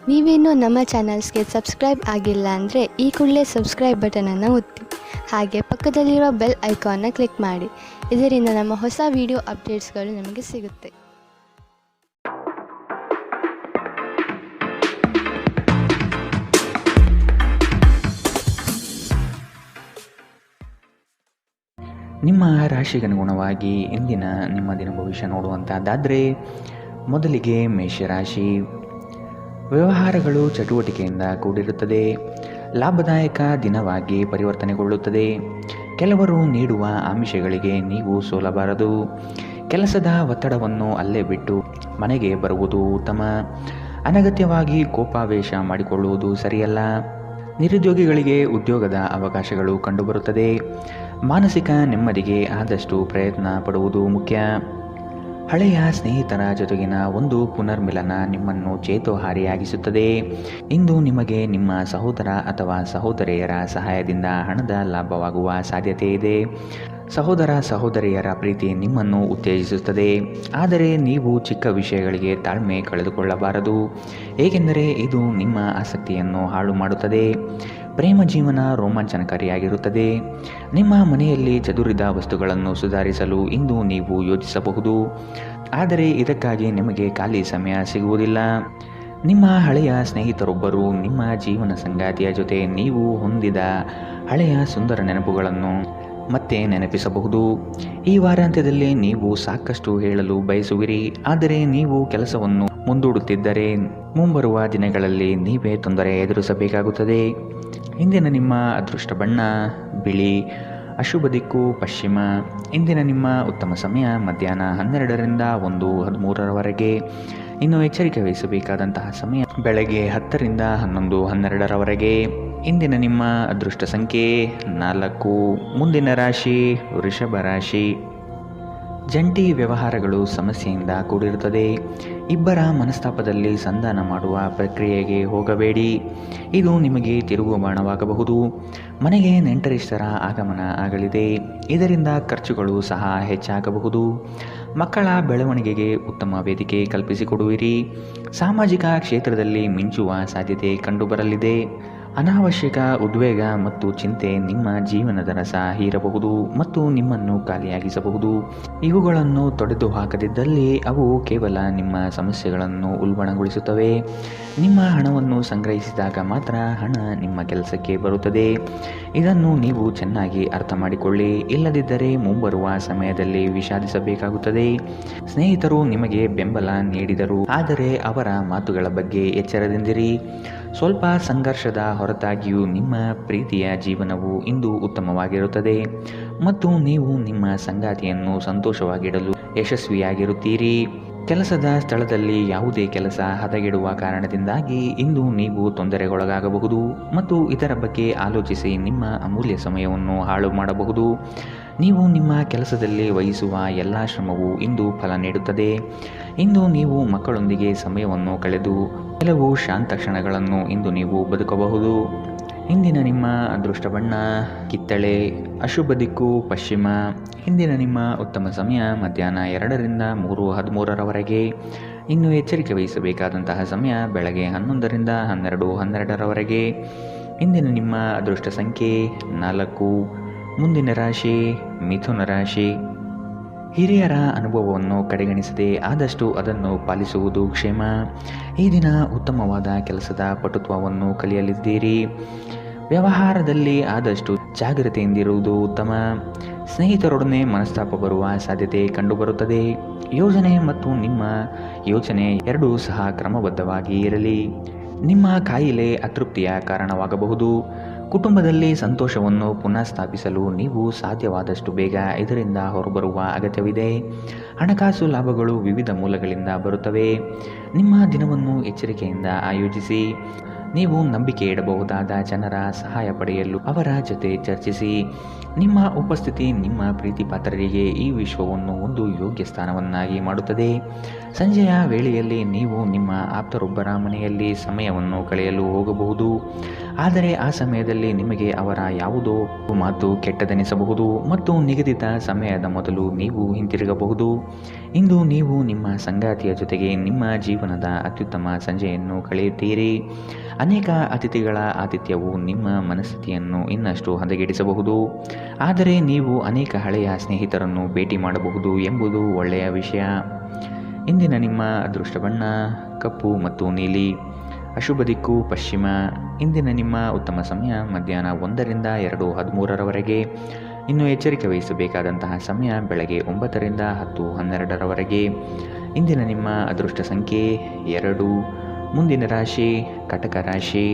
ನೀವೇನೂ ನಮ್ಮ ಚಾನಲ್ಸ್ಗೆ ಸಬ್ಸ್ಕ್ರೈಬ್ ಆಗಿಲ್ಲ ಅಂದರೆ ಈ ಕೂಡಲೇ ಸಬ್ಸ್ಕ್ರೈಬ್ ಬಟನನ್ನು ಒತ್ತಿ. ಹಾಗೆ ಪಕ್ಕದಲ್ಲಿರೋ ಬೆಲ್ ಐಕಾನ್ನ ಕ್ಲಿಕ್ ಮಾಡಿ. ಇದರಿಂದ ನಮ್ಮ ಹೊಸ ವಿಡಿಯೋ ಅಪ್ಡೇಟ್ಸ್ಗಳು ನಿಮಗೆ ಸಿಗುತ್ತೆ. ನಿಮ್ಮ ರಾಶಿಗನುಗುಣವಾಗಿ ಇಂದಿನ ನಿಮ್ಮ ದಿನ ಭವಿಷ್ಯ ನೋಡುವಂಥದ್ದಾದರೆ, ಮೊದಲಿಗೆ ಮೇಷರಾಶಿ. ವ್ಯವಹಾರಗಳು ಚಟುವಟಿಕೆಯಿಂದ ಕೂಡಿರುತ್ತದೆ. ಲಾಭದಾಯಕ ದಿನವಾಗಿ ಪರಿವರ್ತನೆಗೊಳ್ಳುತ್ತದೆ. ಕೆಲವರು ನೀಡುವ ಆಮಿಷಗಳಿಗೆ ನೀವು ಸೋಲಬಾರದು. ಕೆಲಸದ ಒತ್ತಡವನ್ನು ಅಲ್ಲೇ ಬಿಟ್ಟು ಮನೆಗೆ ಬರುವುದು ಉತ್ತಮ. ಅನಗತ್ಯವಾಗಿ ಕೋಪಾವೇಶ ಮಾಡಿಕೊಳ್ಳುವುದು ಸರಿಯಲ್ಲ. ನಿರುದ್ಯೋಗಿಗಳಿಗೆ ಉದ್ಯೋಗದ ಅವಕಾಶಗಳು ಕಂಡುಬರುತ್ತದೆ. ಮಾನಸಿಕ ನೆಮ್ಮದಿಗೆ ಆದಷ್ಟು ಪ್ರಯತ್ನ ಪಡುವುದು ಮುಖ್ಯ. ಹಳೆಯ ಸ್ನೇಹಿತರ ಜೊತೆಗಿನ ಒಂದು ಪುನರ್ಮಿಲನ ನಿಮ್ಮನ್ನು ಚೇತೋಹಾರಿಯಾಗಿಸುತ್ತದೆ. ಇಂದು ನಿಮಗೆ ನಿಮ್ಮ ಸಹೋದರ ಅಥವಾ ಸಹೋದರಿಯರ ಸಹಾಯದಿಂದ ಹಣದ ಲಾಭವಾಗುವ ಸಾಧ್ಯತೆ ಇದೆ. ಸಹೋದರ ಸಹೋದರಿಯರ ಪ್ರೀತಿ ನಿಮ್ಮನ್ನು ಉತ್ತೇಜಿಸುತ್ತದೆ. ಆದರೆ ನೀವು ಚಿಕ್ಕ ವಿಷಯಗಳಿಗೆ ತಾಳ್ಮೆ ಕಳೆದುಕೊಳ್ಳಬಾರದು, ಏಕೆಂದರೆ ಇದು ನಿಮ್ಮ ಆಸಕ್ತಿಯನ್ನು ಹಾಳು ಮಾಡುತ್ತದೆ. ಪ್ರೇಮ ಜೀವನ ರೋಮಾಂಚನಕಾರಿಯಾಗಿರುತ್ತದೆ. ನಿಮ್ಮ ಮನೆಯಲ್ಲಿ ಚದುರಿದ ವಸ್ತುಗಳನ್ನು ಸುಧಾರಿಸಲು ಇಂದು ನೀವು ಯೋಚಿಸಬಹುದು, ಆದರೆ ಇದಕ್ಕಾಗಿ ನಿಮಗೆ ಖಾಲಿ ಸಮಯ ಸಿಗುವುದಿಲ್ಲ. ನಿಮ್ಮ ಹಳೆಯ ಸ್ನೇಹಿತರೊಬ್ಬರು ನಿಮ್ಮ ಜೀವನ ಸಂಗಾತಿಯ ಜೊತೆ ನೀವು ಹೊಂದಿದ ಹಳೆಯ ಸುಂದರ ನೆನಪುಗಳನ್ನು ಮತ್ತೆ ನೆನಪಿಸಬಹುದು. ಈ ವಾರಾಂತ್ಯದಲ್ಲಿ ನೀವು ಸಾಕಷ್ಟು ಹೇಳಲು ಬಯಸುವಿರಿ, ಆದರೆ ನೀವು ಕೆಲಸವನ್ನು ಮುಂದೂಡುತ್ತಿದ್ದರೆ ಮುಂಬರುವ ದಿನಗಳಲ್ಲಿ ನೀವೇ ತೊಂದರೆ ಎದುರಿಸಬೇಕಾಗುತ್ತದೆ. ಇಂದಿನ ನಿಮ್ಮ ಅದೃಷ್ಟ ಬಣ್ಣ ಬಿಳಿ. ಅಶುಭ ದಿಕ್ಕು ಪಶ್ಚಿಮ. ಇಂದಿನ ನಿಮ್ಮ ಉತ್ತಮ ಸಮಯ ಮಧ್ಯಾಹ್ನ 12ರಿಂದ 1:13ರವರೆಗೆ. ಇನ್ನು ಎಚ್ಚರಿಕೆ ವಹಿಸಬೇಕಾದಂತಹ ಸಮಯ ಬೆಳಗ್ಗೆ 10ರಿಂದ 11:12ರವರೆಗೆ. ಇಂದಿನ ನಿಮ್ಮ ಅದೃಷ್ಟ ಸಂಖ್ಯೆ 4. ಮುಂದಿನ ರಾಶಿ ವೃಷಭ ರಾಶಿ. ಜಂಟಿ ವ್ಯವಹಾರಗಳು ಸಮಸ್ಯೆಯಿಂದ ಕೂಡಿರುತ್ತದೆ. ಇಬ್ಬರ ಮನಸ್ತಾಪದಲ್ಲಿ ಸಂಧಾನ ಮಾಡುವ ಪ್ರಕ್ರಿಯೆಗೆ ಹೋಗಬೇಡಿ, ಇದು ನಿಮಗೆ ತಿರುಗು ಬಾಣವಾಗಬಹುದು. ಮನೆಗೆ ನೆಂಟರಿಷ್ಟರ ಆಗಮನ ಆಗಲಿದೆ, ಇದರಿಂದ ಖರ್ಚುಗಳು ಸಹ ಹೆಚ್ಚಾಗಬಹುದು. ಮಕ್ಕಳ ಬೆಳವಣಿಗೆಗೆ ಉತ್ತಮ ವೇದಿಕೆ ಕಲ್ಪಿಸಿಕೊಡುವಿರಿ. ಸಾಮಾಜಿಕ ಕ್ಷೇತ್ರದಲ್ಲಿ ಮಿಂಚುವ ಸಾಧ್ಯತೆ ಕಂಡುಬರಲಿದೆ. ಅನಾವಶ್ಯಕ ಉದ್ವೇಗ ಮತ್ತು ಚಿಂತೆ ನಿಮ್ಮ ಜೀವನದ ರಸ ಹೀರಬಹುದು ಮತ್ತು ನಿಮ್ಮನ್ನು ಖಾಲಿಯಾಗಿಸಬಹುದು. ಇವುಗಳನ್ನು ತೊಡೆದು ಹಾಕದಿದ್ದಲ್ಲಿ ಅವು ಕೇವಲ ನಿಮ್ಮ ಸಮಸ್ಯೆಗಳನ್ನು ಉಲ್ಬಣಗೊಳಿಸುತ್ತವೆ. ನಿಮ್ಮ ಹಣವನ್ನು ಸಂಗ್ರಹಿಸಿದಾಗ ಮಾತ್ರ ಹಣ ನಿಮ್ಮ ಕೆಲಸಕ್ಕೆ ಬರುತ್ತದೆ. ಇದನ್ನು ನೀವು ಚೆನ್ನಾಗಿ ಅರ್ಥ ಮಾಡಿಕೊಳ್ಳಿ, ಇಲ್ಲದಿದ್ದರೆ ಮುಂಬರುವ ಸಮಯದಲ್ಲಿ ವಿಷಾದಿಸಬೇಕಾಗುತ್ತದೆ. ಸ್ನೇಹಿತರು ನಿಮಗೆ ಬೆಂಬಲ ನೀಡಿದರು, ಆದರೆ ಅವರ ಮಾತುಗಳ ಬಗ್ಗೆ ಎಚ್ಚರದಿಂದಿರಿ. ಸ್ವಲ್ಪ ಸಂಘರ್ಷದ ಹೊರತಾಗಿಯೂ ನಿಮ್ಮ ಪ್ರೀತಿಯ ಜೀವನವು ಇಂದು ಉತ್ತಮವಾಗಿರುತ್ತದೆ ಮತ್ತು ನೀವು ನಿಮ್ಮ ಸಂಗಾತಿಯನ್ನು ಸಂತೋಷವಾಗಿಡಲು ಯಶಸ್ವಿಯಾಗಿರುತ್ತೀರಿ. ಕೆಲಸದ ಸ್ಥಳದಲ್ಲಿ ಯಾವುದೇ ಕೆಲಸ ಹದಗೆಡುವ ಕಾರಣದಿಂದಾಗಿ ಇಂದು ನೀವು ತೊಂದರೆಗೊಳಗಾಗಬಹುದು ಮತ್ತು ಇದರ ಬಗ್ಗೆ ಆಲೋಚಿಸಿ ನಿಮ್ಮ ಅಮೂಲ್ಯ ಸಮಯವನ್ನು ಹಾಳು ಮಾಡಬಹುದು. ನೀವು ನಿಮ್ಮ ಕೆಲಸದಲ್ಲಿ ವಹಿಸುವ ಎಲ್ಲ ಶ್ರಮವು ಇಂದು ಫಲ ನೀಡುತ್ತದೆ. ಇಂದು ನೀವು ಮಕ್ಕಳೊಂದಿಗೆ ಸಮಯವನ್ನು ಕಳೆದು ಕೆಲವು ಶಾಂತ ಕ್ಷಣಗಳನ್ನು ಇಂದು ನೀವು ಬದುಕಬಹುದು. ಇಂದಿನ ನಿಮ್ಮ ಅದೃಷ್ಟ ಬಣ್ಣ ಕಿತ್ತಳೆ. ಅಶುಭ ದಿಕ್ಕು ಪಶ್ಚಿಮ. ಇಂದಿನ ನಿಮ್ಮ ಉತ್ತಮ ಸಮಯ ಮಧ್ಯಾಹ್ನ 2ರಿಂದ 3:13ರವರೆಗೆ. ಇನ್ನು ಎಚ್ಚರಿಕೆ ವಹಿಸಬೇಕಾದಂತಹ ಸಮಯ ಬೆಳಗ್ಗೆ 11ರಿಂದ 12:12ರವರೆಗೆ. ಇಂದಿನ ನಿಮ್ಮ ಅದೃಷ್ಟ ಸಂಖ್ಯೆ 4. ಮುಂದಿನ ರಾಶಿ ಮಿಥುನ ರಾಶಿ. ಹಿರಿಯರ ಅನುಭವವನ್ನು ಕಡೆಗಣಿಸದೆ ಆದಷ್ಟು ಅದನ್ನು ಪಾಲಿಸುವುದು ಕ್ಷೇಮ. ಈ ದಿನ ಉತ್ತಮವಾದ ಕೆಲಸದ ಪಟುತ್ವವನ್ನು ಕಲಿಯಲಿದ್ದೀರಿ. ವ್ಯವಹಾರದಲ್ಲಿ ಆದಷ್ಟು ಜಾಗ್ರತೆಯಿಂದಿರುವುದು ಉತ್ತಮ. ಸ್ನೇಹಿತರೊಡನೆ ಮನಸ್ತಾಪ ಬರುವ ಸಾಧ್ಯತೆ ಕಂಡುಬರುತ್ತದೆ. ಯೋಜನೆ ಮತ್ತು ನಿಮ್ಮ ಯೋಚನೆ ಎರಡೂ ಸಹ ಕ್ರಮಬದ್ಧವಾಗಿ ಇರಲಿ. ನಿಮ್ಮ ಕಾಯಿಲೆ ಅತೃಪ್ತಿಯ ಕಾರಣವಾಗಬಹುದು. ಕುಟುಂಬದಲ್ಲಿ ಸಂತೋಷವನ್ನು ಪುನಃ ಸ್ಥಾಪಿಸಲು ನೀವು ಸಾಧ್ಯವಾದಷ್ಟು ಬೇಗ ಇದರಿಂದ ಹೊರಬರುವ ಅಗತ್ಯವಿದೆ. ಹಣಕಾಸು ಲಾಭಗಳು ವಿವಿಧ ಮೂಲಗಳಿಂದ ಬರುತ್ತವೆ. ನಿಮ್ಮ ದಿನವನ್ನು ಎಚ್ಚರಿಕೆಯಿಂದ ಆಯೋಜಿಸಿ. ನೀವು ನಂಬಿಕೆ ಇಡಬಹುದಾದ ಜನರ ಸಹಾಯ ಪಡೆಯಲು ಅವರ ಜೊತೆ ಚರ್ಚಿಸಿ. ನಿಮ್ಮ ಉಪಸ್ಥಿತಿ ನಿಮ್ಮ ಪ್ರೀತಿ ಪಾತ್ರರಿಗೆ ಈ ವಿಶ್ವವನ್ನು ಒಂದು ಯೋಗ್ಯ ಸ್ಥಾನವನ್ನಾಗಿ ಮಾಡುತ್ತದೆ. ಸಂಜೆಯ ವೇಳೆಯಲ್ಲಿ ನೀವು ನಿಮ್ಮ ಆಪ್ತರೊಬ್ಬರ ಮನೆಯಲ್ಲಿ ಸಮಯವನ್ನು ಕಳೆಯಲು ಹೋಗಬಹುದು, ಆದರೆ ಆ ಸಮಯದಲ್ಲಿ ನಿಮಗೆ ಅವರ ಯಾವುದೋ ಮಾತು ಕೆಟ್ಟದೆನಿಸಬಹುದು ಮತ್ತು ನಿಗದಿತ ಸಮಯದ ಮೊದಲು ನೀವು ಹಿಂತಿರುಗಬಹುದು. ಇಂದು ನೀವು ನಿಮ್ಮ ಸಂಗಾತಿಯ ಜೊತೆಗೆ ನಿಮ್ಮ ಜೀವನದ ಅತ್ಯುತ್ತಮ ಸಂಜೆಯನ್ನು ಕಳೆಯುತ್ತೀರಿ. ಅನೇಕ ಅತಿಥಿಗಳ ಆತಿಥ್ಯವು ನಿಮ್ಮ ಮನಸ್ಥಿತಿಯನ್ನು ಇನ್ನಷ್ಟು ಹದಗೆಡಿಸಬಹುದು, ಆದರೆ ನೀವು ಅನೇಕ ಹಳೆಯ ಸ್ನೇಹಿತರನ್ನು ಭೇಟಿ ಮಾಡಬಹುದು ಎಂಬುದು ಒಳ್ಳೆಯ ವಿಷಯ. ಇಂದಿನ ನಿಮ್ಮ ಅದೃಷ್ಟ ಬಣ್ಣ ಕಪ್ಪು ಮತ್ತು ನೀಲಿ. ಅಶುಭ ದಿಕ್ಕು ಪಶ್ಚಿಮ. ಇಂದಿನ ನಿಮ್ಮ ಉತ್ತಮ ಸಮಯ ಮಧ್ಯಾಹ್ನ 1ರಿಂದ 2:13 ಇನ್ನು ಎಚ್ಚರಿಕೆ ವಹಿಸಬೇಕಾದಂತಹ ಸಮಯ ಬೆಳಗ್ಗೆ 9ರಿಂದ 10:12 ಇಂದಿನ ನಿಮ್ಮ ಅದೃಷ್ಟ ಸಂಖ್ಯೆ 2. ಮುಂದಿನ ರಾಶಿ ಕಟಕ ರಾಶಿ.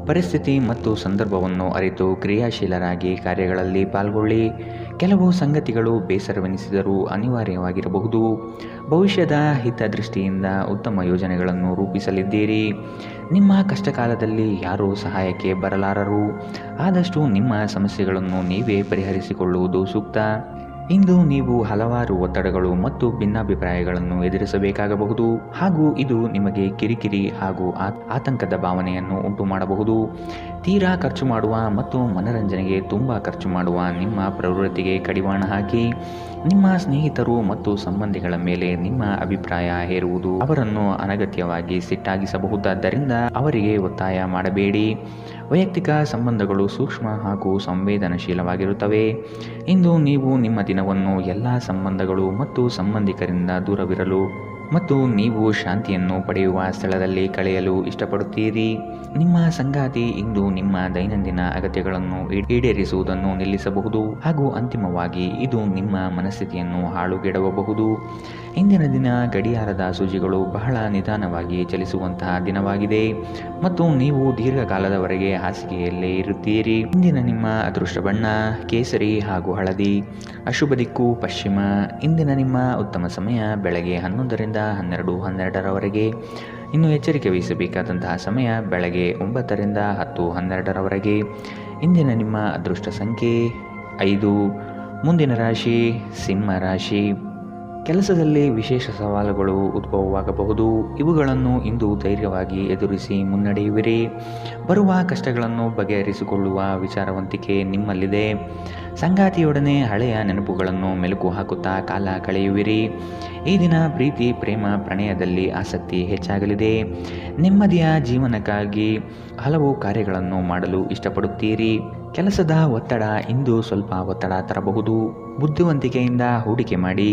ಪರಿಸ್ಥಿತಿ ಮತ್ತು ಸಂದರ್ಭವನ್ನು ಅರಿತು ಕ್ರಿಯಾಶೀಲರಾಗಿ ಕಾರ್ಯಗಳಲ್ಲಿ ಪಾಲ್ಗೊಳ್ಳಿ. ಕೆಲವು ಸಂಗತಿಗಳು ಬೇಸರವೆನಿಸಿದರೂ ಅನಿವಾರ್ಯವಾಗಿರಬಹುದು. ಭವಿಷ್ಯದ ಹಿತದೃಷ್ಟಿಯಿಂದ ಉತ್ತಮ ಯೋಜನೆಗಳನ್ನು ರೂಪಿಸಲಿದ್ದೀರಿ. ನಿಮ್ಮ ಕಷ್ಟಕಾಲದಲ್ಲಿ ಯಾರೂ ಸಹಾಯಕ್ಕೆ ಬರಲಾರರು. ಆದಷ್ಟು ನಿಮ್ಮ ಸಮಸ್ಯೆಗಳನ್ನು ನೀವೇ ಪರಿಹರಿಸಿಕೊಳ್ಳುವುದು ಸೂಕ್ತ. ಇಂದು ನೀವು ಹಲವಾರು ಒತ್ತಡಗಳು ಮತ್ತು ಭಿನ್ನಾಭಿಪ್ರಾಯಗಳನ್ನು ಎದುರಿಸಬೇಕಾಗಬಹುದು, ಹಾಗೂ ಇದು ನಿಮಗೆ ಕಿರಿಕಿರಿ ಹಾಗೂ ಆತಂಕದ ಭಾವನೆಯನ್ನು ಉಂಟು ಮಾಡಬಹುದು. ತೀರಾ ಖರ್ಚು ಮಾಡುವ ಮತ್ತು ಮನರಂಜನೆಗೆ ತುಂಬ ಖರ್ಚು ಮಾಡುವ ನಿಮ್ಮ ಪ್ರವೃತ್ತಿಗೆ ಕಡಿವಾಣ ಹಾಕಿ. ನಿಮ್ಮ ಸ್ನೇಹಿತರು ಮತ್ತು ಸಂಬಂಧಿಗಳ ಮೇಲೆ ನಿಮ್ಮ ಅಭಿಪ್ರಾಯ ಹೇರುವುದು ಅವರನ್ನು ಅನಗತ್ಯವಾಗಿ ಸಿಟ್ಟಾಗಿಸಬಹುದಾದ್ದರಿಂದ ಅವರಿಗೆ ಒತ್ತಾಯ ಮಾಡಬೇಡಿ. ವೈಯಕ್ತಿಕ ಸಂಬಂಧಗಳು ಸೂಕ್ಷ್ಮ ಹಾಗೂ ಸಂವೇದನಶೀಲವಾಗಿರುತ್ತವೆ. ಇಂದು ನೀವು ನಿಮ್ಮ ದಿನವನ್ನು ಎಲ್ಲ ಸಂಬಂಧಗಳು ಮತ್ತು ಸಂಬಂಧಿಕರಿಂದ ದೂರವಿರಲು ಮತ್ತು ನೀವು ಶಾಂತಿಯನ್ನು ಪಡೆಯುವ ಸ್ಥಳದಲ್ಲಿ ಕಳೆಯಲು ಇಷ್ಟಪಡುತ್ತೀರಿ. ನಿಮ್ಮ ಸಂಗಾತಿ ಇಂದು ನಿಮ್ಮ ದೈನಂದಿನ ಅಗತ್ಯಗಳನ್ನು ಈಡೇರಿಸುವುದನ್ನು ನಿಲ್ಲಿಸಬಹುದು, ಹಾಗೂ ಅಂತಿಮವಾಗಿ ಇದು ನಿಮ್ಮ ಮನಸ್ಥಿತಿಯನ್ನು ಹಾಳುಗೆಡವಬಹುದು. ಇಂದಿನ ದಿನ ಗಡಿಯಾರದ ಸೂಜಿಗಳು ಬಹಳ ನಿಧಾನವಾಗಿ ಚಲಿಸುವಂತಹ ದಿನವಾಗಿದೆ ಮತ್ತು ನೀವು ದೀರ್ಘಕಾಲದವರೆಗೆ ಹಾಸಿಗೆಯಲ್ಲೇ ಇರುತ್ತೀರಿ. ಇಂದಿನ ನಿಮ್ಮ ಅದೃಷ್ಟ ಬಣ್ಣ ಕೇಸರಿ ಹಾಗೂ ಹಳದಿ. ಅಶುಭ ದಿಕ್ಕು ಪಶ್ಚಿಮ. ಇಂದಿನ ನಿಮ್ಮ ಉತ್ತಮ ಸಮಯ ಬೆಳಗ್ಗೆ 11ರಿಂದ 12:12 ಇನ್ನು ಎಚ್ಚರಿಕೆ ವಹಿಸಬೇಕಾದಂತಹ ಸಮಯ ಬೆಳಗ್ಗೆ 9ರಿಂದ 10:12 ಇಂದಿನ ನಿಮ್ಮ ಅದೃಷ್ಟ ಸಂಖ್ಯೆ 5. ಮುಂದಿನ ರಾಶಿ ಸಿಂಹ ರಾಶಿ. ಕೆಲಸದಲ್ಲಿ ವಿಶೇಷ ಸವಾಲುಗಳು ಉದ್ಭವವಾಗಬಹುದು. ಇವುಗಳನ್ನು ಇಂದು ಧೈರ್ಯವಾಗಿ ಎದುರಿಸಿ ಮುನ್ನಡೆಯುವಿರಿ. ಬರುವ ಕಷ್ಟಗಳನ್ನು ಬಗೆಹರಿಸಿಕೊಳ್ಳುವ ವಿಚಾರವಂತಿಕೆ ನಿಮ್ಮಲ್ಲಿದೆ. ಸಂಗಾತಿಯೊಡನೆ ಹಳೆಯ ನೆನಪುಗಳನ್ನು ಮೆಲುಕು ಹಾಕುತ್ತಾ ಕಾಲ ಕಳೆಯುವಿರಿ. ಈ ದಿನ ಪ್ರೀತಿ ಪ್ರೇಮ ಪ್ರಣಯದಲ್ಲಿ ಆಸಕ್ತಿ ಹೆಚ್ಚಾಗಲಿದೆ. ನೆಮ್ಮದಿಯ ಜೀವನಕ್ಕಾಗಿ ಹಲವು ಕಾರ್ಯಗಳನ್ನು ಮಾಡಲು ಇಷ್ಟಪಡುತ್ತೀರಿ. ಕೆಲಸದ ಒತ್ತಡ ಇಂದು ಸ್ವಲ್ಪ ಒತ್ತಡ ತರಬಹುದು. ಬುದ್ಧಿವಂತಿಕೆಯಿಂದ ಹೂಡಿಕೆ ಮಾಡಿ.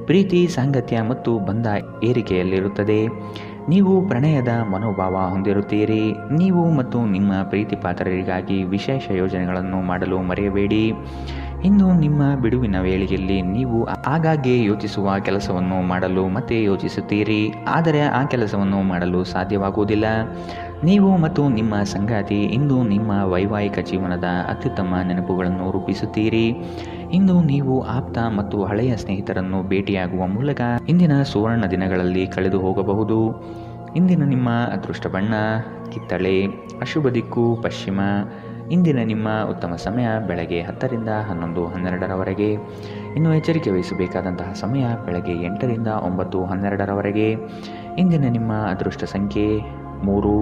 ಪ್ರೀತಿ ಸಾಂಗತ್ಯ ಮತ್ತು ಬಂಧ ಏರಿಕೆಯಲ್ಲಿರುತ್ತದೆ. ನೀವು ಪ್ರಣಯದ ಮನೋಭಾವ ಹೊಂದಿರುತ್ತೀರಿ. ನೀವು ಮತ್ತು ನಿಮ್ಮ ಪ್ರೀತಿ ಪಾತ್ರರಿಗಾಗಿ ವಿಶೇಷ ಯೋಜನೆಗಳನ್ನು ಮಾಡಲು ಮರೆಯಬೇಡಿ. ಇಂದು ನಿಮ್ಮ ಬಿಡುವಿನ ವೇಳೆಯಲ್ಲಿ ನೀವು ಆಗಾಗ್ಗೆ ಯೋಚಿಸುವ ಕೆಲಸವನ್ನು ಮಾಡಲು ಮತ್ತೆ ಯೋಚಿಸುತ್ತೀರಿ, ಆದರೆ ಆ ಕೆಲಸವನ್ನು ಮಾಡಲು ಸಾಧ್ಯವಾಗುವುದಿಲ್ಲ. ನೀವು ಮತ್ತು ನಿಮ್ಮ ಸಂಗಾತಿ ಇಂದು ನಿಮ್ಮ ವೈವಾಹಿಕ ಜೀವನದ ಅತ್ಯುತ್ತಮ ನೆನಪುಗಳನ್ನು ರೂಪಿಸುತ್ತೀರಿ. ಇಂದು ನೀವು ಆಪ್ತ ಮತ್ತು ಹಳೆಯ ಸ್ನೇಹಿತರನ್ನು ಭೇಟಿಯಾಗುವ ಮೂಲಕ ಇಂದಿನ ಸುವರ್ಣ ದಿನಗಳಲ್ಲಿ ಕಳೆದು ಹೋಗಬಹುದು. ಇಂದಿನ ನಿಮ್ಮ ಅದೃಷ್ಟ ಬಣ್ಣ ಕಿತ್ತಳೆ. ಅಶುಭ ದಿಕ್ಕು ಪಶ್ಚಿಮ. ಇಂದಿನ ನಿಮ್ಮ ಉತ್ತಮ ಸಮಯ ಬೆಳಗ್ಗೆ 10ರಿಂದ 11:12 ಇನ್ನು ಎಚ್ಚರಿಕೆ ವಹಿಸಬೇಕಾದಂತಹ ಸಮಯ ಬೆಳಗ್ಗೆ 8ರಿಂದ 9:12 ಇಂದಿನ ನಿಮ್ಮ ಅದೃಷ್ಟ ಸಂಖ್ಯೆ 3.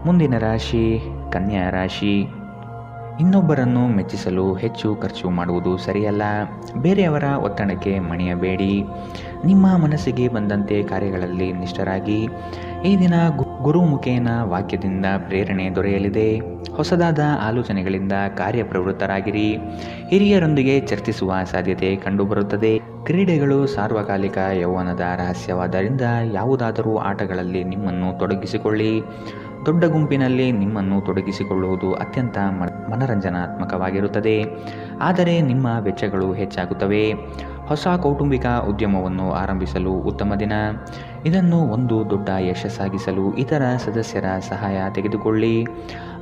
ಮುಂದಿನ ರಾಶಿ ಕನ್ಯಾ ರಾಶಿ. ಇನ್ನೊಬ್ಬರನ್ನು ಮೆಚ್ಚಿಸಲು ಹೆಚ್ಚು ಖರ್ಚು ಮಾಡುವುದು ಸರಿಯಲ್ಲ. ಬೇರೆಯವರ ಒತ್ತಡಕ್ಕೆ ಮಣಿಯಬೇಡಿ. ನಿಮ್ಮ ಮನಸ್ಸಿಗೆ ಬಂದಂತೆ ಕಾರ್ಯಗಳಲ್ಲಿ ನಿಷ್ಠರಾಗಿ. ಈ ದಿನ ಗುರುಮುಖೇನ ವಾಕ್ಯದಿಂದ ಪ್ರೇರಣೆ ದೊರೆಯಲಿದೆ. ಹೊಸದಾದ ಆಲೋಚನೆಗಳಿಂದ ಕಾರ್ಯಪ್ರವೃತ್ತರಾಗಿರಿ. ಹಿರಿಯರೊಂದಿಗೆ ಚರ್ಚಿಸುವ ಸಾಧ್ಯತೆ ಕಂಡುಬರುತ್ತದೆ. ಕ್ರೀಡೆಗಳು ಸಾರ್ವಕಾಲಿಕ ಯೌವನದ ರಹಸ್ಯವಾದ್ದರಿಂದ ಯಾವುದಾದರೂ ಆಟಗಳಲ್ಲಿ ನಿಮ್ಮನ್ನು ತೊಡಗಿಸಿಕೊಳ್ಳಿ. ದೊಡ್ಡ ಗುಂಪಿನಲ್ಲಿ ನಿಮ್ಮನ್ನು ತೊಡಗಿಸಿಕೊಳ್ಳುವುದು ಅತ್ಯಂತ ಮನರಂಜನಾತ್ಮಕವಾಗಿರುತ್ತದೆ, ಆದರೆ ನಿಮ್ಮ ವೆಚ್ಚಗಳು ಹೆಚ್ಚಾಗುತ್ತವೆ. ಹೊಸ ಕೌಟುಂಬಿಕ ಉದ್ಯಮವನ್ನು ಆರಂಭಿಸಲು ಉತ್ತಮ ದಿನ. ಇದನ್ನು ಒಂದು ದೊಡ್ಡ ಯಶಸ್ಸಾಗಿಸಲು ಇತರ ಸದಸ್ಯರ ಸಹಾಯ ತೆಗೆದುಕೊಳ್ಳಿ.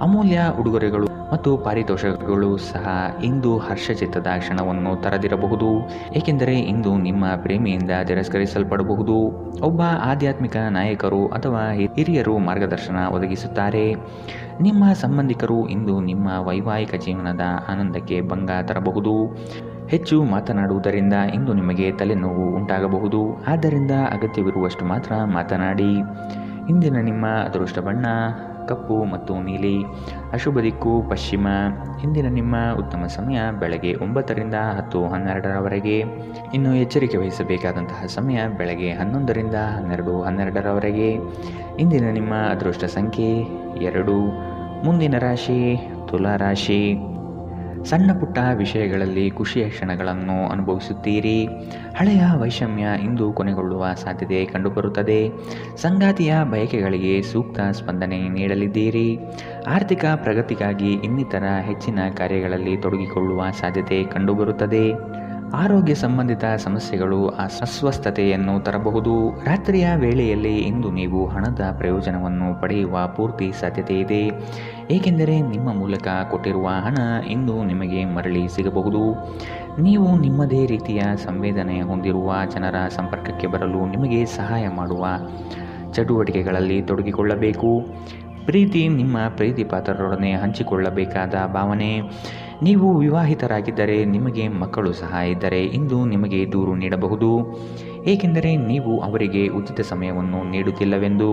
ಅಮೂಲ್ಯ ಉಡುಗೊರೆಗಳು ಮತ್ತು ಪಾರಿತೋಷಕಗಳು ಸಹ ಇಂದು ಹರ್ಷಚಿತ್ತದ ಕ್ಷಣವನ್ನು ತರದಿರಬಹುದು, ಏಕೆಂದರೆ ಇಂದು ನಿಮ್ಮ ಪ್ರೇಮಿಯಿಂದ ತಿರಸ್ಕರಿಸಲ್ಪಡಬಹುದು. ಒಬ್ಬ ಆಧ್ಯಾತ್ಮಿಕ ನಾಯಕರು ಅಥವಾ ಹಿರಿಯರು ಮಾರ್ಗದರ್ಶನ ಒದಗಿಸುತ್ತಾರೆ. ನಿಮ್ಮ ಸಂಬಂಧಿಕರು ಇಂದು ನಿಮ್ಮ ವೈವಾಹಿಕ ಜೀವನದ ಆನಂದಕ್ಕೆ ಭಂಗ ತರಬಹುದು. ಹೆಚ್ಚು ಮಾತನಾಡುವುದರಿಂದ ಇಂದು ನಿಮಗೆ ತಲೆನೋವು ಉಂಟಾಗಬಹುದು, ಆದ್ದರಿಂದ ಅಗತ್ಯವಿರುವಷ್ಟು ಮಾತ್ರ ಮಾತನಾಡಿ. ಇಂದಿನ ನಿಮ್ಮ ಅದೃಷ್ಟ ಬಣ್ಣ ಕಪ್ಪು ಮತ್ತು ನೀಲಿ. ಅಶುಭ ದಿಕ್ಕು ಪಶ್ಚಿಮ. ಇಂದಿನ ನಿಮ್ಮ ಉತ್ತಮ ಸಮಯ ಬೆಳಗ್ಗೆ 9ರಿಂದ 10:12ರವರೆಗೆ. ಇನ್ನು ಎಚ್ಚರಿಕೆ ವಹಿಸಬೇಕಾದಂತಹ ಸಮಯ ಬೆಳಗ್ಗೆ 11ರಿಂದ 12:12ರವರೆಗೆ. ಇಂದಿನ ನಿಮ್ಮ ಅದೃಷ್ಟ ಸಂಖ್ಯೆ 2. ಮುಂದಿನ ರಾಶಿ ತುಲಾ ರಾಶಿ. ಸಣ್ಣ ಪುಟ್ಟ ವಿಷಯಗಳಲ್ಲಿ ಖುಷಿಯ ಕ್ಷಣಗಳನ್ನು ಅನುಭವಿಸುತ್ತೀರಿ. ಹಳೆಯ ವೈಷಮ್ಯ ಇಂದು ಕೊನೆಗೊಳ್ಳುವ ಸಾಧ್ಯತೆ ಕಂಡುಬರುತ್ತದೆ. ಸಂಗಾತಿಯ ಬಯಕೆಗಳಿಗೆ ಸೂಕ್ತ ಸ್ಪಂದನೆ ನೀಡಲಿದ್ದೀರಿ. ಆರ್ಥಿಕ ಪ್ರಗತಿಗಾಗಿ ಇನ್ನಿತರ ಹೆಚ್ಚಿನ ಕಾರ್ಯಗಳಲ್ಲಿ ತೊಡಗಿಕೊಳ್ಳುವ ಸಾಧ್ಯತೆ ಕಂಡುಬರುತ್ತದೆ. ಆರೋಗ್ಯ ಸಂಬಂಧಿತ ಸಮಸ್ಯೆಗಳು ಅಸ್ವಸ್ಥತೆಯನ್ನು ತರಬಹುದು. ರಾತ್ರಿಯ ವೇಳೆಯಲ್ಲಿ ಇಂದು ನೀವು ಹಣದ ಪ್ರಯೋಜನವನ್ನು ಪಡೆಯುವ ಪೂರ್ತಿ ಸಾಧ್ಯತೆ ಇದೆ, ಏಕೆಂದರೆ ನಿಮ್ಮ ಮೂಲಕ ಕೊಟ್ಟಿರುವ ಹಣ ಇಂದು ನಿಮಗೆ ಮರಳಿ ಸಿಗಬಹುದು. ನೀವು ನಿಮ್ಮದೇ ರೀತಿಯ ಸಂವೇದನೆ ಹೊಂದಿರುವ ಜನರ ಸಂಪರ್ಕಕ್ಕೆ ಬರಲು ನಿಮಗೆ ಸಹಾಯ ಮಾಡುವ ಚಟುವಟಿಕೆಗಳಲ್ಲಿ ತೊಡಗಿಕೊಳ್ಳಬೇಕು. ಪ್ರೀತಿ ನಿಮ್ಮ ಪ್ರೀತಿ ಪಾತ್ರರೊಡನೆ ಹಂಚಿಕೊಳ್ಳಬೇಕಾದ ಭಾವನೆ. ನೀವು ವಿವಾಹಿತರಾಗಿದ್ದರೆ ನಿಮಗೆ ಮಕ್ಕಳು ಸಹ ಇದ್ದರೆ ಇಂದು ನಿಮಗೆ ದೂರು ನೀಡಬಹುದು, ಏಕೆಂದರೆ ನೀವು ಅವರಿಗೆ ಉಚಿತ ಸಮಯವನ್ನು ನೀಡುತ್ತಿಲ್ಲವೆಂದು.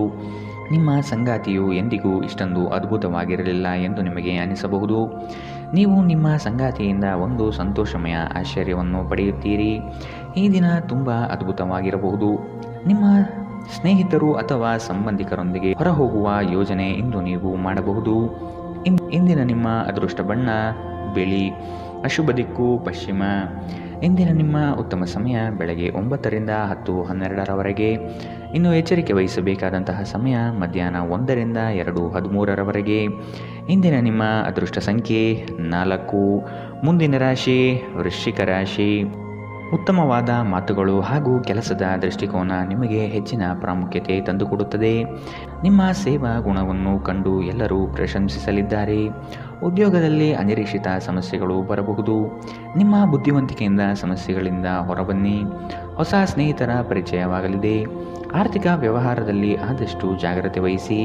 ನಿಮ್ಮ ಸಂಗಾತಿಯು ಎಂದಿಗೂ ಇಷ್ಟೊಂದು ಅದ್ಭುತವಾಗಿರಲಿಲ್ಲ ಎಂದು ನಿಮಗೆ ಅನಿಸಬಹುದು. ನೀವು ನಿಮ್ಮ ಸಂಗಾತಿಯಿಂದ ಒಂದು ಸಂತೋಷಮಯ ಆಶ್ಚರ್ಯವನ್ನು ಪಡೆಯುತ್ತೀರಿ. ಈ ದಿನ ತುಂಬ ಅದ್ಭುತವಾಗಿರಬಹುದು. ನಿಮ್ಮ ಸ್ನೇಹಿತರು ಅಥವಾ ಸಂಬಂಧಿಕರೊಂದಿಗೆ ಹೊರಹೋಗುವ ಯೋಜನೆ ಇಂದು ನೀವು ಮಾಡಬಹುದು. ಇಂದಿನ ನಿಮ್ಮ ಅದೃಷ್ಟ ಬಣ್ಣ ಬಿಳಿ. ಅಶುಭ ದಿಕ್ಕು ಪಶ್ಚಿಮ. ಇಂದಿನ ನಿಮ್ಮ ಉತ್ತಮ ಸಮಯ ಬೆಳಗ್ಗೆ 9ರಿಂದ 10:12ರವರೆಗೆ. ಇನ್ನು ಎಚ್ಚರಿಕೆ ವಹಿಸಬೇಕಾದಂತಹ ಸಮಯ ಮಧ್ಯಾಹ್ನ 1ರಿಂದ 2:13ರವರೆಗೆ. ಇಂದಿನ ನಿಮ್ಮ ಅದೃಷ್ಟ ಸಂಖ್ಯೆ 4. ಮುಂದಿನ ರಾಶಿ ವೃಶ್ಚಿಕ ರಾಶಿ. ಉತ್ತಮವಾದ ಮಾತುಗಳು ಹಾಗೂ ಕೆಲಸದ ದೃಷ್ಟಿಕೋನ ನಿಮಗೆ ಹೆಚ್ಚಿನ ಪ್ರಾಮುಖ್ಯತೆ ತಂದುಕೊಡುತ್ತದೆ. ನಿಮ್ಮ ಸೇವಾ ಗುಣವನ್ನು ಕಂಡು ಎಲ್ಲರೂ ಪ್ರಶಂಸಿಸಲಿದ್ದಾರೆ. ಉದ್ಯೋಗದಲ್ಲಿ ಅನಿರೀಕ್ಷಿತ ಸಮಸ್ಯೆಗಳು ಬರಬಹುದು. ನಿಮ್ಮ ಬುದ್ಧಿವಂತಿಕೆಯಿಂದ ಸಮಸ್ಯೆಗಳಿಂದ ಹೊರಬನ್ನಿ. ಹೊಸ ಸ್ನೇಹಿತರ ಪರಿಚಯವಾಗಲಿದೆ. ಆರ್ಥಿಕ ವ್ಯವಹಾರದಲ್ಲಿ ಆದಷ್ಟು ಜಾಗ್ರತೆ ವಹಿಸಿ.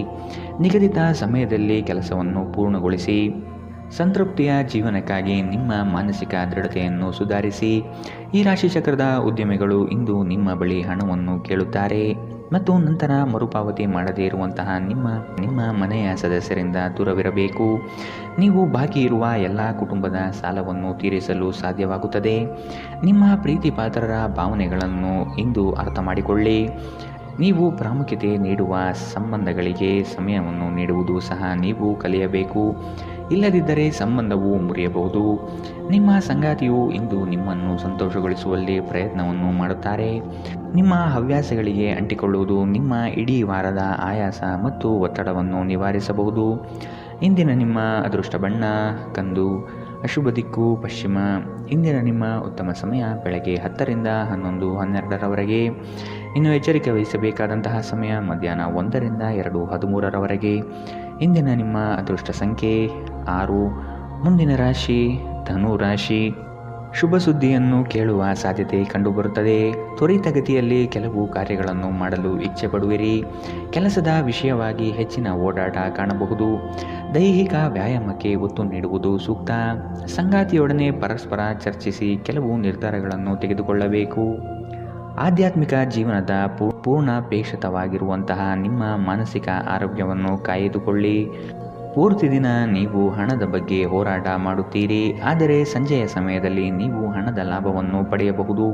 ನಿಗದಿತ ಸಮಯದಲ್ಲಿ ಕೆಲಸವನ್ನು ಪೂರ್ಣಗೊಳಿಸಿ. ಸಂತೃಪ್ತಿಯ ಜೀವನಕ್ಕಾಗಿ ನಿಮ್ಮ ಮಾನಸಿಕ ದೃಢತೆಯನ್ನು ಸುಧಾರಿಸಿ. ಈ ರಾಶಿ ಚಕ್ರದ ಉದ್ಯಮಿಗಳು ಇಂದು ನಿಮ್ಮ ಬಳಿ ಹಣವನ್ನು ಕೇಳುತ್ತಾರೆ ಮತ್ತು ನಂತರ ಮರುಪಾವತಿ ಮಾಡದೇ ಇರುವಂತಹ ನಿಮ್ಮ ಮನೆಯ ಸದಸ್ಯರಿಂದ ದೂರವಿರಬೇಕು. ನೀವು ಬಾಕಿ ಇರುವ ಎಲ್ಲ ಕುಟುಂಬದ ಸಾಲವನ್ನು ತೀರಿಸಲು ಸಾಧ್ಯವಾಗುತ್ತದೆ. ನಿಮ್ಮ ಪ್ರೀತಿ ಪಾತ್ರರ ಭಾವನೆಗಳನ್ನು ಇಂದು ಅರ್ಥ ಮಾಡಿಕೊಳ್ಳಿ. ನೀವು ಪ್ರಾಮುಖ್ಯತೆ ನೀಡುವ ಸಂಬಂಧಗಳಿಗೆ ಸಮಯವನ್ನು ನೀಡುವುದು ಸಹ ನೀವು ಕಲಿಯಬೇಕು. ಇಲ್ಲದಿದ್ದರೆ ಸಂಬಂಧವು ಮುರಿಯಬಹುದು. ನಿಮ್ಮ ಸಂಗಾತಿಯು ಇಂದು ನಿಮ್ಮನ್ನು ಸಂತೋಷಗೊಳಿಸುವಲ್ಲಿ ಪ್ರಯತ್ನವನ್ನು ಮಾಡುತ್ತಾರೆ. ನಿಮ್ಮ ಹವ್ಯಾಸಗಳಿಗೆ ಅಂಟಿಕೊಳ್ಳುವುದು ನಿಮ್ಮ ಇಡೀ ವಾರದ ಆಯಾಸ ಮತ್ತು ಒತ್ತಡವನ್ನು ನಿವಾರಿಸಬಹುದು. ಇಂದಿನ ನಿಮ್ಮ ಅದೃಷ್ಟ ಬಣ್ಣ ಕಂದು. ಅಶುಭ ದಿಕ್ಕು ಪಶ್ಚಿಮ. ಇಂದಿನ ನಿಮ್ಮ ಉತ್ತಮ ಸಮಯ ಬೆಳಗ್ಗೆ 10ರಿಂದ 11:12ರವರೆಗೆ. ಇನ್ನು ಎಚ್ಚರಿಕೆ ವಹಿಸಬೇಕಾದಂತಹ ಸಮಯ ಮಧ್ಯಾಹ್ನ 1ರಿಂದ 2:13ರವರೆಗೆ. ಇಂದಿನ ನಿಮ್ಮ ಅದೃಷ್ಟ ಸಂಖ್ಯೆ 6. ಮುಂದಿನ ರಾಶಿ ಧನು ರಾಶಿ. ಶುಭ ಸುದ್ದಿಯನ್ನು ಕೇಳುವ ಸಾಧ್ಯತೆ ಕಂಡುಬರುತ್ತದೆ. ತ್ವರಿತಗತಿಯಲ್ಲಿ ಕೆಲವು ಕಾರ್ಯಗಳನ್ನು ಮಾಡಲು ಇಚ್ಛೆ ಪಡುವಿರಿ. ಕೆಲಸದ ವಿಷಯವಾಗಿ ಹೆಚ್ಚಿನ ಓಡಾಟ ಕಾಣಬಹುದು. ದೈಹಿಕ ವ್ಯಾಯಾಮಕ್ಕೆ ಒತ್ತು ನೀಡುವುದು ಸೂಕ್ತ. ಸಂಗಾತಿಯೊಡನೆ ಪರಸ್ಪರ ಚರ್ಚಿಸಿ ಕೆಲವು ನಿರ್ಧಾರಗಳನ್ನು ತೆಗೆದುಕೊಳ್ಳಬೇಕು. ಆಧ್ಯಾತ್ಮಿಕ ಜೀವನದ ಪೂರ್ಣಾಪೇಕ್ಷಿತವಾಗಿರುವಂತಹ ನಿಮ್ಮ ಮಾನಸಿಕ ಆರೋಗ್ಯವನ್ನು ಕಾಯ್ದುಕೊಳ್ಳಿ. ಪೂರ್ತಿ ದಿನ ನೀವು ಹಣದ ಬಗ್ಗೆ ಹೋರಾಟ ಮಾಡುತ್ತೀರಿ, ಆದರೆ ಸಂಜೆಯ ಸಮಯದಲ್ಲಿ ನೀವು ಹಣದ ಲಾಭವನ್ನು ಪಡೆಯಬಹುದು.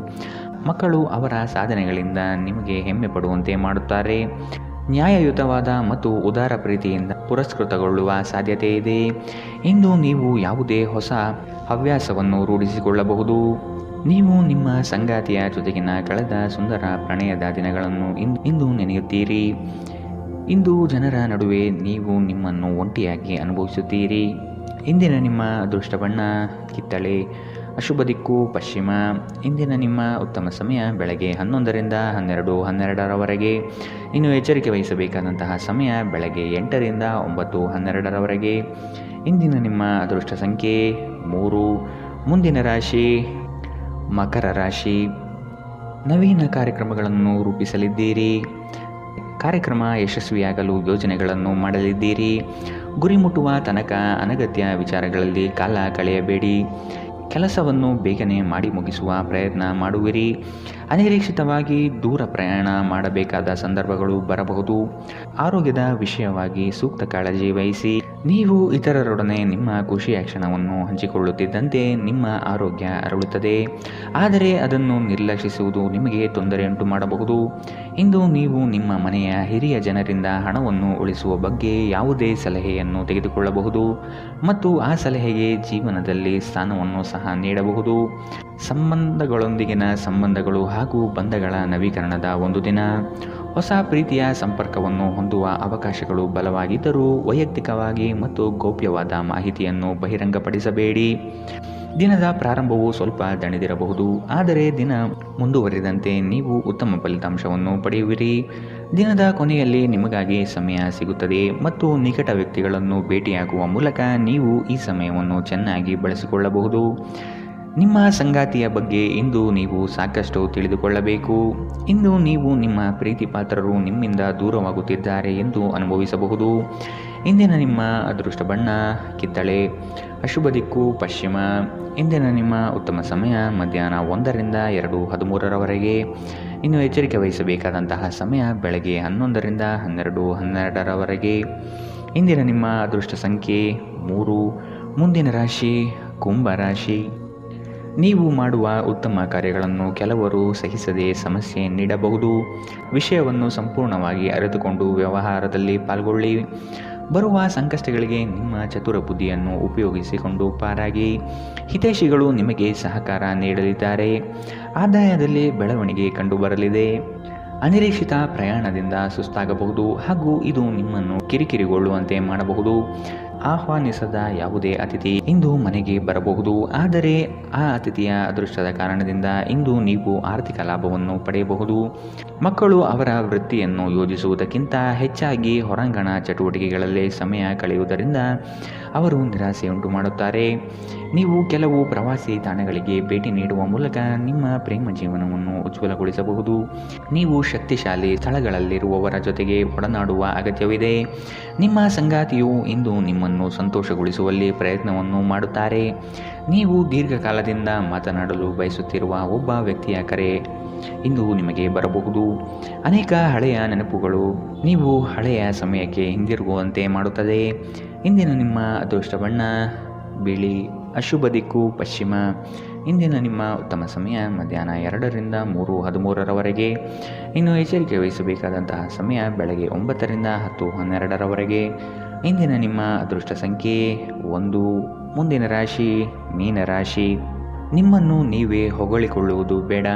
ಮಕ್ಕಳು ಅವರ ಸಾಧನೆಗಳಿಂದ ನಿಮಗೆ ಹೆಮ್ಮೆ ಪಡುವಂತೆ ಮಾಡುತ್ತಾರೆ. ನ್ಯಾಯಯುತವಾದ ಮತ್ತು ಉದಾರ ಪ್ರೀತಿಯಿಂದ ಪುರಸ್ಕೃತಗೊಳ್ಳುವ ಸಾಧ್ಯತೆ ಇದೆ. ಇಂದು ನೀವು ಯಾವುದೇ ಹೊಸ ಹವ್ಯಾಸವನ್ನು ರೂಢಿಸಿಕೊಳ್ಳಬಹುದು. ನೀವು ನಿಮ್ಮ ಸಂಗಾತಿಯ ಜೊತೆಗಿನ ಕಳೆದ ಸುಂದರ ಪ್ರಣಯದ ದಿನಗಳನ್ನು ಇಂದು ನೆನೆಯುತ್ತೀರಿ. ಇಂದು ಜನರ ನಡುವೆ ನೀವು ನಿಮ್ಮನ್ನು ಒಂಟಿಯಾಗಿ ಅನುಭವಿಸುತ್ತೀರಿ. ಇಂದಿನ ನಿಮ್ಮ ಅದೃಷ್ಟ ಬಣ್ಣ ಕಿತ್ತಳೆ. ಅಶುಭ ದಿಕ್ಕು ಪಶ್ಚಿಮ. ಇಂದಿನ ನಿಮ್ಮ ಉತ್ತಮ ಸಮಯ ಬೆಳಗ್ಗೆ 11ರಿಂದ 12:12ರವರೆಗೆ. ಇನ್ನು ಎಚ್ಚರಿಕೆ ವಹಿಸಬೇಕಾದಂತಹ ಸಮಯ ಬೆಳಗ್ಗೆ 8ರಿಂದ 9:12ರವರೆಗೆ. ಇಂದಿನ ನಿಮ್ಮ ಅದೃಷ್ಟ ಸಂಖ್ಯೆ 3. ಮುಂದಿನ ರಾಶಿ ಮಕರ ರಾಶಿ. ನವೀನ ಕಾರ್ಯಕ್ರಮಗಳನ್ನು ರೂಪಿಸಲಿದ್ದೀರಿ. ಕಾರ್ಯಕ್ರಮ ಯಶಸ್ವಿಯಾಗಲು ಯೋಜನೆಗಳನ್ನು ಮಾಡಲಿದ್ದೀರಿ. ಗುರಿ ಮುಟ್ಟುವ ತನಕ ಅನಗತ್ಯ ವಿಚಾರಗಳಲ್ಲಿ ಕಾಲ ಕಳೆಯಬೇಡಿ. ಕೆಲಸವನ್ನು ಬೇಗನೆ ಮಾಡಿ ಮುಗಿಸುವ ಪ್ರಯತ್ನ ಮಾಡುವಿರಿ. ಅನಿರೀಕ್ಷಿತವಾಗಿ ದೂರ ಪ್ರಯಾಣ ಮಾಡಬೇಕಾದ ಸಂದರ್ಭಗಳು ಬರಬಹುದು. ಆರೋಗ್ಯದ ವಿಷಯವಾಗಿ ಸೂಕ್ತ ಕಾಳಜಿ ವಹಿಸಿ. ನೀವು ಇತರರೊಡನೆ ನಿಮ್ಮ ಖುಷಿಯ ಕ್ಷಣವನ್ನು ಹಂಚಿಕೊಳ್ಳುತ್ತಿದ್ದಂತೆ ನಿಮ್ಮ ಆರೋಗ್ಯ ಅರಳುತ್ತದೆ. ಆದರೆ ಅದನ್ನು ನಿರ್ಲಕ್ಷಿಸುವುದು ನಿಮಗೆ ತೊಂದರೆಯುಂಟು ಮಾಡಬಹುದು. ಇಂದು ನೀವು ನಿಮ್ಮ ಮನೆಯ ಹಿರಿಯ ಜನರಿಂದ ಹಣವನ್ನು ಉಳಿಸುವ ಬಗ್ಗೆ ಯಾವುದೇ ಸಲಹೆಯನ್ನು ತೆಗೆದುಕೊಳ್ಳಬಹುದು ಮತ್ತು ಆ ಸಲಹೆಗೆ ಜೀವನದಲ್ಲಿ ಸ್ಥಾನವನ್ನು ಸಹ ನೀಡಬಹುದು. ಸಂಬಂಧಗಳೊಂದಿಗಿನ ಸಂಬಂಧಗಳು ಹಾಗೂ ಬಂಧಗಳ ನವೀಕರಣದ ಒಂದು ದಿನ. ಹೊಸ ಪ್ರೀತಿಯ ಸಂಪರ್ಕವನ್ನು ಹೊಂದುವ ಅವಕಾಶಗಳು ಬಲವಾಗಿದ್ದರೂ ವೈಯಕ್ತಿಕವಾಗಿ ಮತ್ತು ಗೌಪ್ಯವಾದ ಮಾಹಿತಿಯನ್ನು ಬಹಿರಂಗಪಡಿಸಬೇಡಿ. ದಿನದ ಪ್ರಾರಂಭವು ಸ್ವಲ್ಪ ದಣಿದಿರಬಹುದು, ಆದರೆ ದಿನ ಮುಂದುವರಿದಂತೆ ನೀವು ಉತ್ತಮ ಫಲಿತಾಂಶವನ್ನು ಪಡೆಯುವಿರಿ. ದಿನದ ಕೊನೆಯಲ್ಲಿ ನಿಮಗಾಗಿ ಸಮಯ ಸಿಗುತ್ತದೆ ಮತ್ತು ನಿಕಟ ವ್ಯಕ್ತಿಗಳನ್ನು ಭೇಟಿಯಾಗುವ ಮೂಲಕ ನೀವು ಈ ಸಮಯವನ್ನು ಚೆನ್ನಾಗಿ ಬಳಸಿಕೊಳ್ಳಬಹುದು. ನಿಮ್ಮ ಸಂಗಾತಿಯ ಬಗ್ಗೆ ಇಂದು ನೀವು ಸಾಕಷ್ಟು ತಿಳಿದುಕೊಳ್ಳಬೇಕು. ಇಂದು ನೀವು ನಿಮ್ಮ ಪ್ರೀತಿ ಪಾತ್ರರು ನಿಮ್ಮಿಂದ ದೂರವಾಗುತ್ತಿದ್ದಾರೆ ಎಂದು ಅನುಭವಿಸಬಹುದು. ಇಂದಿನ ನಿಮ್ಮ ಅದೃಷ್ಟ ಬಣ್ಣ ಕಿತ್ತಳೆ. ಅಶುಭ ದಿಕ್ಕು ಪಶ್ಚಿಮ. ಇಂದಿನ ನಿಮ್ಮ ಉತ್ತಮ ಸಮಯ ಮಧ್ಯಾಹ್ನ 1ರಿಂದ 2:13ರವರೆಗೆ. ಇನ್ನು ಎಚ್ಚರಿಕೆ ವಹಿಸಬೇಕಾದಂತಹ ಸಮಯ ಬೆಳಗ್ಗೆ 11ರಿಂದ 12:12ರವರೆಗೆ. ಇಂದಿನ ನಿಮ್ಮ ಅದೃಷ್ಟ ಸಂಖ್ಯೆ 3. ಮುಂದಿನ ರಾಶಿ ಕುಂಭ ರಾಶಿ. ನೀವು ಮಾಡುವ ಉತ್ತಮ ಕಾರ್ಯಗಳನ್ನು ಕೆಲವರು ಸಹಿಸದೆ ಸಮಸ್ಯೆ ನೀಡಬಹುದು. ವಿಷಯವನ್ನು ಸಂಪೂರ್ಣವಾಗಿ ಅರಿತುಕೊಂಡು ವ್ಯವಹಾರದಲ್ಲಿ ಪಾಲ್ಗೊಳ್ಳಿ. ಬರುವ ಸಂಕಷ್ಟಗಳಿಗೆ ನಿಮ್ಮ ಚತುರ ಬುದ್ಧಿಯನ್ನು ಉಪಯೋಗಿಸಿಕೊಂಡು ಪಾರಾಗಿ. ಹಿತೈಷಿಗಳು ನಿಮಗೆ ಸಹಕಾರ ನೀಡಲಿದ್ದಾರೆ. ಆದಾಯದಲ್ಲಿ ಬೆಳವಣಿಗೆ ಕಂಡುಬರಲಿದೆ. ಅನಿರೀಕ್ಷಿತ ಪ್ರಯಾಣದಿಂದ ಸುಸ್ತಾಗಬಹುದು ಹಾಗೂ ಇದು ನಿಮ್ಮನ್ನು ಕಿರಿಕಿರಿಗೊಳ್ಳುವಂತೆ ಮಾಡಬಹುದು. ಆಹ್ವಾನಿಸದ ಯಾವುದೇ ಅತಿಥಿ ಇಂದು ಮನೆಗೆ ಬರಬಹುದು, ಆದರೆ ಆ ಅತಿಥಿಯ ಅದೃಷ್ಟದ ಕಾರಣದಿಂದ ಇಂದು ನೀವು ಆರ್ಥಿಕ ಲಾಭವನ್ನು ಪಡೆಯಬಹುದು. ಮಕ್ಕಳು ಅವರ ವೃತ್ತಿಯನ್ನು ಯೋಜಿಸುವುದಕ್ಕಿಂತ ಹೆಚ್ಚಾಗಿ ಹೊರಾಂಗಣ ಚಟುವಟಿಕೆಗಳಲ್ಲೇ ಸಮಯ ಕಳೆಯುವುದರಿಂದ ಅವರು ನಿರಾಸೆಯುಂಟು ಮಾಡುತ್ತಾರೆ. ನೀವು ಕೆಲವು ಪ್ರವಾಸಿ ತಾಣಗಳಿಗೆ ಭೇಟಿ ನೀಡುವ ಮೂಲಕ ನಿಮ್ಮ ಪ್ರೇಮ ಜೀವನವನ್ನು ಉಜ್ವಲಗೊಳಿಸಬಹುದು. ನೀವು ಶಕ್ತಿಶಾಲಿ ಸ್ಥಳಗಳಲ್ಲಿರುವವರ ಜೊತೆಗೆ ಒಡನಾಡುವ ಅಗತ್ಯವಿದೆ. ನಿಮ್ಮ ಸಂಗಾತಿಯು ಇಂದು ನಿಮ್ಮನ್ನು ಸಂತೋಷಗೊಳಿಸುವಲ್ಲಿ ಪ್ರಯತ್ನವನ್ನು ಮಾಡುತ್ತಾರೆ. ನೀವು ದೀರ್ಘಕಾಲದಿಂದ ಮಾತನಾಡಲು ಬಯಸುತ್ತಿರುವ ಒಬ್ಬ ವ್ಯಕ್ತಿಯ ಕರೆ ಇಂದು ನಿಮಗೆ ಬರಬಹುದು. ಅನೇಕ ಹಳೆಯ ನೆನಪುಗಳು ನೀವು ಹಳೆಯ ಸಮಯಕ್ಕೆ ಹಿಂದಿರುಗುವಂತೆ ಮಾಡುತ್ತದೆ. ಇಂದಿನ ನಿಮ್ಮ ಅದೃಷ್ಟ ಬಣ್ಣ ಬಿಳಿ. ಅಶುಭ ದಿಕ್ಕು ಪಶ್ಚಿಮ. ಇಂದಿನ ನಿಮ್ಮ ಉತ್ತಮ ಸಮಯ ಮಧ್ಯಾಹ್ನ 2ರಿಂದ 3:13ರವರೆಗೆ. ಇನ್ನು ಎಚ್ಚರಿಕೆ ವಹಿಸಬೇಕಾದಂತಹ ಸಮಯ ಬೆಳಗ್ಗೆ 9ರಿಂದ 10:12ರವರೆಗೆ. ಇಂದಿನ ನಿಮ್ಮ ಅದೃಷ್ಟ ಸಂಖ್ಯೆ 1. ಮುಂದಿನ ರಾಶಿ ಮೀನರಾಶಿ. ನಿಮ್ಮನ್ನು ನೀವೇ ಹೊಗಳಿಕೊಳ್ಳುವುದು ಬೇಡ.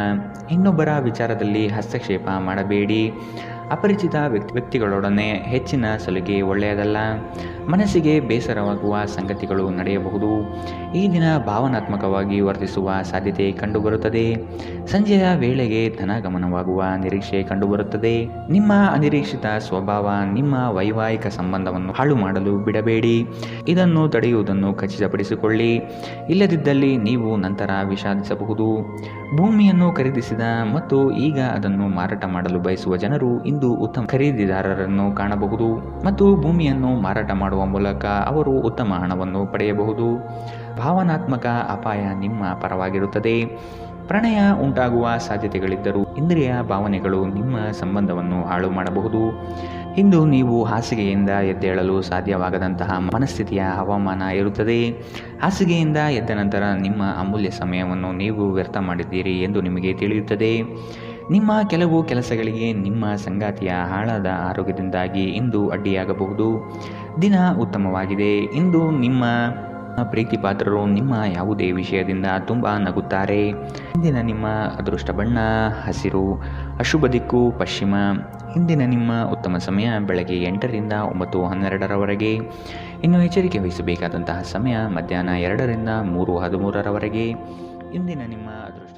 ಇನ್ನೊಬ್ಬರ ವಿಚಾರದಲ್ಲಿ ಹಸ್ತಕ್ಷೇಪ ಮಾಡಬೇಡಿ. ಅಪರಿಚಿತ ವ್ಯಕ್ತಿಗಳೊಡನೆ ಹೆಚ್ಚಿನ ಸಲುಗೆ ಒಳ್ಳೆಯದಲ್ಲ. ಮನಸ್ಸಿಗೆ ಬೇಸರವಾಗುವ ಸಂಗತಿಗಳು ನಡೆಯಬಹುದು. ಈ ದಿನ ಭಾವನಾತ್ಮಕವಾಗಿ ವರ್ತಿಸುವ ಸಾಧ್ಯತೆ ಕಂಡುಬರುತ್ತದೆ. ಸಂಜೆಯ ವೇಳೆಗೆ ಧನಗಮನವಾಗುವ ನಿರೀಕ್ಷೆ ಕಂಡುಬರುತ್ತದೆ. ನಿಮ್ಮ ಅನಿರೀಕ್ಷಿತ ಸ್ವಭಾವ ನಿಮ್ಮ ವೈವಾಹಿಕ ಸಂಬಂಧವನ್ನು ಹಾಳು ಮಾಡಲು ಬಿಡಬೇಡಿ. ಇದನ್ನು ತಡೆಯುವುದನ್ನು ಖಚಿತಪಡಿಸಿಕೊಳ್ಳಿ. ಇಲ್ಲದಿದ್ದಲ್ಲಿ ನೀವು ನಂತರ ವಿಷಾದಿಸಬಹುದು. ಭೂಮಿಯನ್ನು ಖರೀದಿಸಿದ ಮತ್ತು ಈಗ ಅದನ್ನು ಮಾರಾಟ ಮಾಡಲು ಬಯಸುವ ಜನರು ಇಂದು ಉತ್ತಮ ಖರೀದಿದಾರರನ್ನು ಕಾಣಬಹುದು ಮತ್ತು ಭೂಮಿಯನ್ನು ಮಾರಾಟ ಮಾಡುವ ಮೂಲಕ ಅವರು ಉತ್ತಮ ಹಣವನ್ನು ಪಡೆಯಬಹುದು. ಭಾವನಾತ್ಮಕ ಅಪಾಯ ನಿಮ್ಮ ಪರವಾಗಿರುತ್ತದೆ. ಪ್ರಣಯ ಉಂಟಾಗುವ ಸಾಧ್ಯತೆಗಳಿದ್ದರೂ ಇಂದ್ರಿಯ ಭಾವನೆಗಳು ನಿಮ್ಮ ಸಂಬಂಧವನ್ನು ಹಾಳು ಮಾಡಬಹುದು. ಇಂದು ನೀವು ಹಾಸಿಗೆಯಿಂದ ಎದ್ದೇಳಲು ಸಾಧ್ಯವಾಗದಂತಹ ಮನಸ್ಥಿತಿಯ ಹವಾಮಾನ ಇರುತ್ತದೆ. ಹಾಸಿಗೆಯಿಂದ ಎದ್ದ ನಂತರ ನಿಮ್ಮ ಅಮೂಲ್ಯ ಸಮಯವನ್ನು ನೀವು ವ್ಯರ್ಥ ಮಾಡಿದ್ದೀರಿ ಎಂದು ನಿಮಗೆ ತಿಳಿಯುತ್ತದೆ. ನಿಮ್ಮ ಕೆಲವು ಕೆಲಸಗಳಿಗೆ ನಿಮ್ಮ ಸಂಗಾತಿಯ ಹಾಳಾದ ಆರೋಗ್ಯದಿಂದಾಗಿ ಇಂದು ಅಡ್ಡಿಯಾಗಬಹುದು. ದಿನ ಉತ್ತಮವಾಗಿದೆ. ಇಂದು ನಿಮ್ಮ ಪ್ರೀತಿ ಪಾತ್ರರು ನಿಮ್ಮ ಯಾವುದೇ ವಿಷಯದಿಂದ ತುಂಬ ನಗುತ್ತಾರೆ. ಇಂದಿನ ನಿಮ್ಮ ಅದೃಷ್ಟ ಬಣ್ಣ ಹಸಿರು, ಅಶುಭ ದಿಕ್ಕು ಪಶ್ಚಿಮ. ಇಂದಿನ ನಿಮ್ಮ ಉತ್ತಮ ಸಮಯ ಬೆಳಗ್ಗೆ 8ರಿಂದ 9:12ರವರೆಗೆ. ಇನ್ನು ಎಚ್ಚರಿಕೆ ವಹಿಸಬೇಕಾದಂತಹ ಸಮಯ ಮಧ್ಯಾಹ್ನ 2ರಿಂದ 3:13ರವರೆಗೆ. ಇಂದಿನ ನಿಮ್ಮ ಅದೃಷ್ಟ